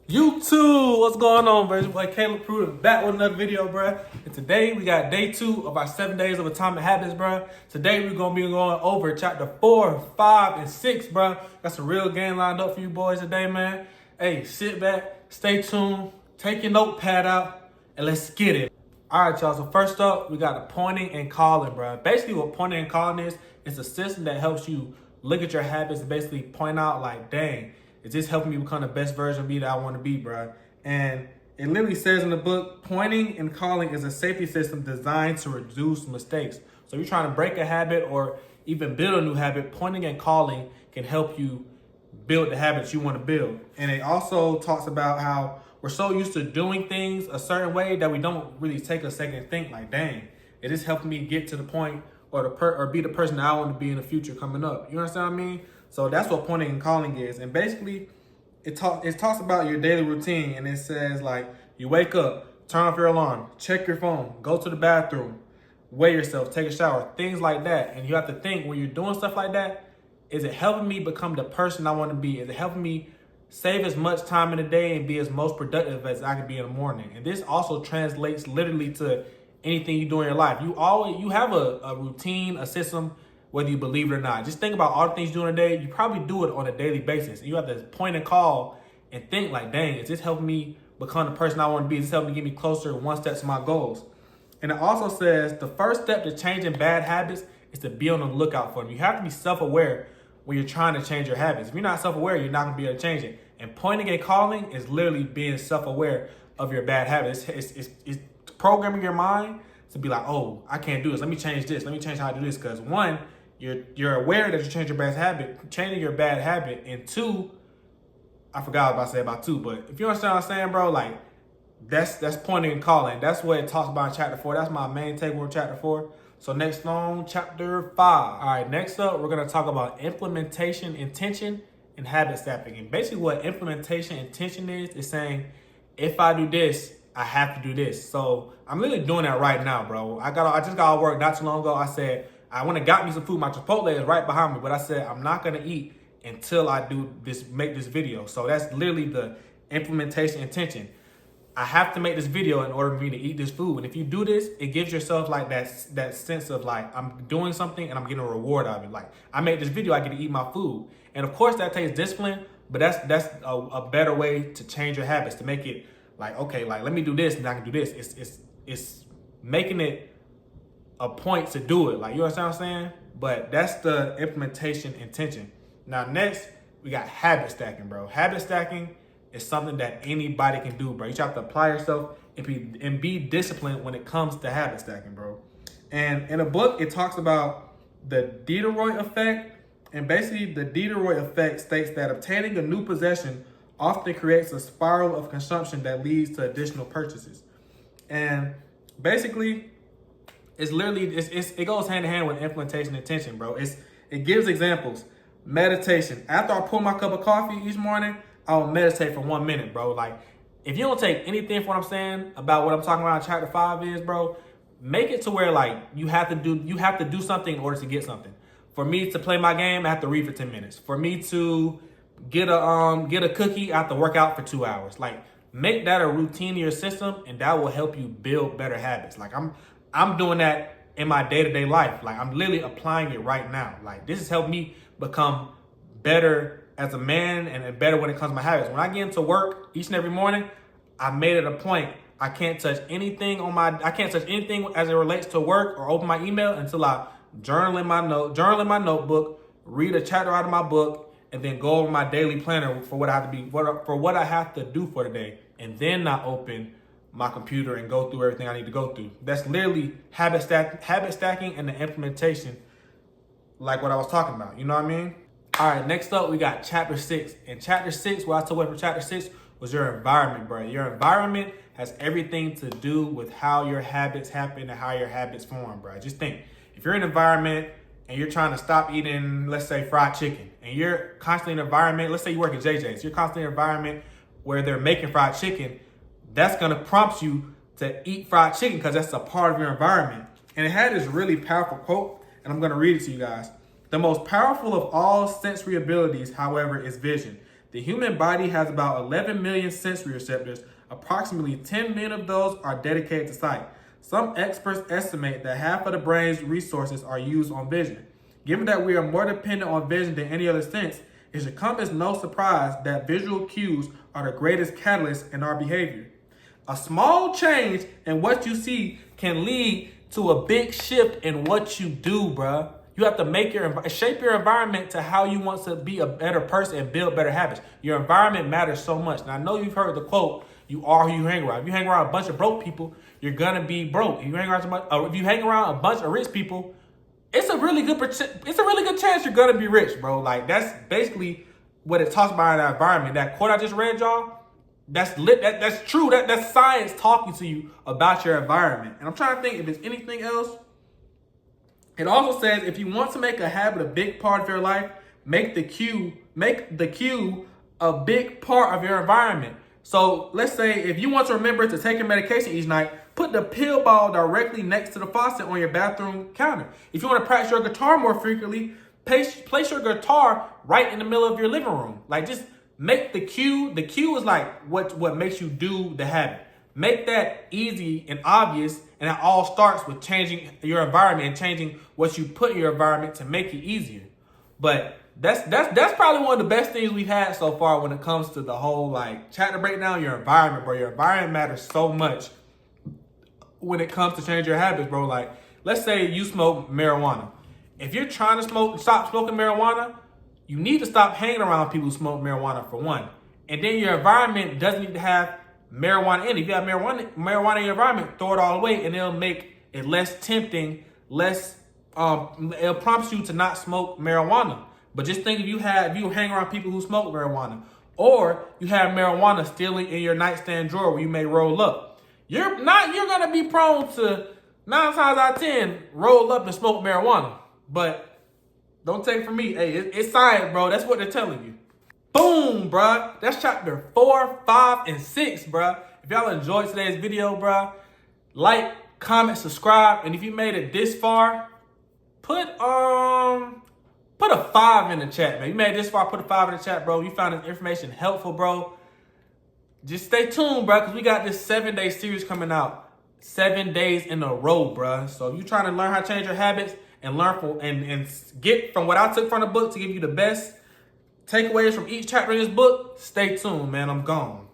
YouTube, what's going on, bro? It's your boy Caleb Pruitt back with another video, bro. And today we got day 2 of our 7 days of Atomic Habits, bro. Today we're gonna be going over chapter 4, 5, and 6, bro. Got some real game lined up for you boys today, man. Hey, sit back, stay tuned, take your notepad out, and let's get it. All right, y'all. So first up, we got the pointing and calling, bro. Basically, what pointing and calling is, it's a system that helps you look at your habits and basically point out, like, dang, is this helping me become the best version of me that I want to be, bro? And it literally says in the book, pointing and calling is a safety system designed to reduce mistakes. So if you're trying to break a habit or even build a new habit, pointing and calling can help you build the habits you want to build. And it also talks about how we're so used to doing things a certain way that we don't really take a second and think, like, dang, it is helping me get to the point or be the person that I want to be in the future coming up. You understand what I mean? So that's what pointing and calling is. And basically, it talks about your daily routine, and it says, like, you wake up, turn off your alarm, check your phone, go to the bathroom, weigh yourself, take a shower, things like that. And you have to think, when you're doing stuff like that, is it helping me become the person I want to be? Is it helping me save as much time in the day and be as most productive as I can be in the morning? And this also translates literally to anything you do in your life. You have a routine, a system, whether you believe it or not. Just think about all the things you do in a day. You probably do it on a daily basis. And you have to point and call and think, like, dang, is this helping me become the person I want to be? Is this helping me get me closer one step to my goals? And it also says the first step to changing bad habits is to be on the lookout for them. You have to be self-aware when you're trying to change your habits. If you're not self-aware, you're not gonna be able to change it. And pointing and calling is literally being self-aware of your bad habits. It's programming your mind to be like, oh, I can't do this. Let me change this. Let me change how I do this. Because one, you're aware that you change your bad habit, changing your bad habit. And two, I forgot what I was about to say about two, but if you understand what I'm saying, bro, like, that's pointing and calling. That's what it talks about in chapter 4. That's my main takeaway in chapter 4. So next on chapter 5. All right, next up, we're gonna talk about implementation, intention, and habit stacking. And basically what implementation intention is saying, if I do this, I have to do this. So I'm literally doing that right now, bro. I just got out of work not too long ago. I said, I went and got me some food. My Chipotle is right behind me, but I said, I'm not gonna eat until I do this, make this video. So that's literally the implementation intention. I have to make this video in order for me to eat this food. And if you do this, it gives yourself like that sense of, like, I'm doing something and I'm getting a reward out of it. Like, I made this video, I get to eat my food. And of course that takes discipline, but that's a better way to change your habits, to make it like, okay, like, let me do this and I can do this. It's making it a point to do it. Like, you understand what I'm saying? But that's the implementation intention. Now next, we got habit stacking, bro. Habit stacking is something that anybody can do, bro. You just have to apply yourself and be disciplined when it comes to habit stacking, bro. And in a book, it talks about the Diderot effect. And basically, the Diderot effect states that obtaining a new possession often creates a spiral of consumption that leads to additional purchases. And basically, it's literally, it goes hand in hand with implementation and intention, bro. It gives examples. Meditation. After I pour my cup of coffee each morning, I'll meditate for 1 minute, bro. Like, if you don't take anything from what I'm saying about what I'm talking about in chapter 5 is, bro, make it to where, like, you have to do something in order to get something. For me to play my game, I have to read for 10 minutes. For me to get a cookie, I have to work out for 2 hours. Like, make that a routine in your system, and that will help you build better habits. Like, I'm doing that in my day-to-day life. Like, I'm literally applying it right now. Like, this has helped me become better as a man and better when it comes to my habits. When I get into work each and every morning, I made it a point. I can't touch anything as it relates to work or open my email until I journal in my notebook, read a chapter out of my book, and then go over my daily planner for what I have to do for the day. And then I open my computer and go through everything I need to go through. That's literally habit stacking and the implementation, like what I was talking about. You know what I mean? All right, next up, we got chapter 6. And chapter 6, what I took away from chapter 6 was your environment, bro. Your environment has everything to do with how your habits happen and how your habits form, bro. Just think, if you're in an environment and you're trying to stop eating, let's say, fried chicken, and you're constantly in an environment, let's say you work at JJ's, you're constantly in an environment where they're making fried chicken, that's gonna prompt you to eat fried chicken because that's a part of your environment. And it had this really powerful quote, and I'm gonna read it to you guys. The most powerful of all sensory abilities, however, is vision. The human body has about 11 million sensory receptors. Approximately 10 million of those are dedicated to sight. Some experts estimate that half of the brain's resources are used on vision. Given that we are more dependent on vision than any other sense, it should come as no surprise that visual cues are the greatest catalyst in our behavior. A small change in what you see can lead to a big shift in what you do, bruh. You have to shape your environment to how you want to be a better person and build better habits. Your environment matters so much. Now, I know you've heard the quote, you are who you hang around. If you hang around a bunch of broke people, you're gonna be broke. If you hang around a bunch of rich people, it's a really good chance you're gonna be rich, bro. Like, that's basically what it talks about in that environment. That quote I just read, y'all, that's true. That's science talking to you about your environment. And I'm trying to think if there's anything else. It also says if you want to make a habit a big part of your life, make the cue a big part of your environment. So let's say if you want to remember to take your medication each night, put the pill bottle directly next to the faucet on your bathroom counter. If you want to practice your guitar more frequently, place your guitar right in the middle of your living room. Like, just make the cue. The cue is like what makes you do the habit. Make that easy and obvious, and it all starts with changing your environment and changing what you put in your environment to make it easier. But that's probably one of the best things we've had so far when it comes to the whole, like, trying to break down your environment, bro. Your environment matters so much when it comes to change your habits, bro. Like, let's say you smoke marijuana. If you're trying to stop smoking marijuana, you need to stop hanging around people who smoke marijuana, for one. And then your environment doesn't need to have marijuana in it. If you have marijuana in your environment, throw it all away, and it'll make it less tempting, it'll prompt you to not smoke marijuana. But just think if you hang around people who smoke marijuana, or you have marijuana still in your nightstand drawer where you may roll up, you're gonna be prone to 9 times out of 10 roll up and smoke marijuana. But don't take it from me. Hey, it's science, bro. That's what they're telling you. Boom, bruh. That's chapter 4, 5, and 6, bruh. If y'all enjoyed today's video, bruh, like, comment, subscribe, and if you made it this far, put a 5 in the chat, man. You made it this far, put a 5 in the chat, bro. You found this information helpful, bro. Just stay tuned, bro, because we got this 7-day series coming out 7 days in a row, bruh. So if you're trying to learn how to change your habits and learn and get from what I took from the book to give you the best takeaways from each chapter in this book, stay tuned, man. I'm gone.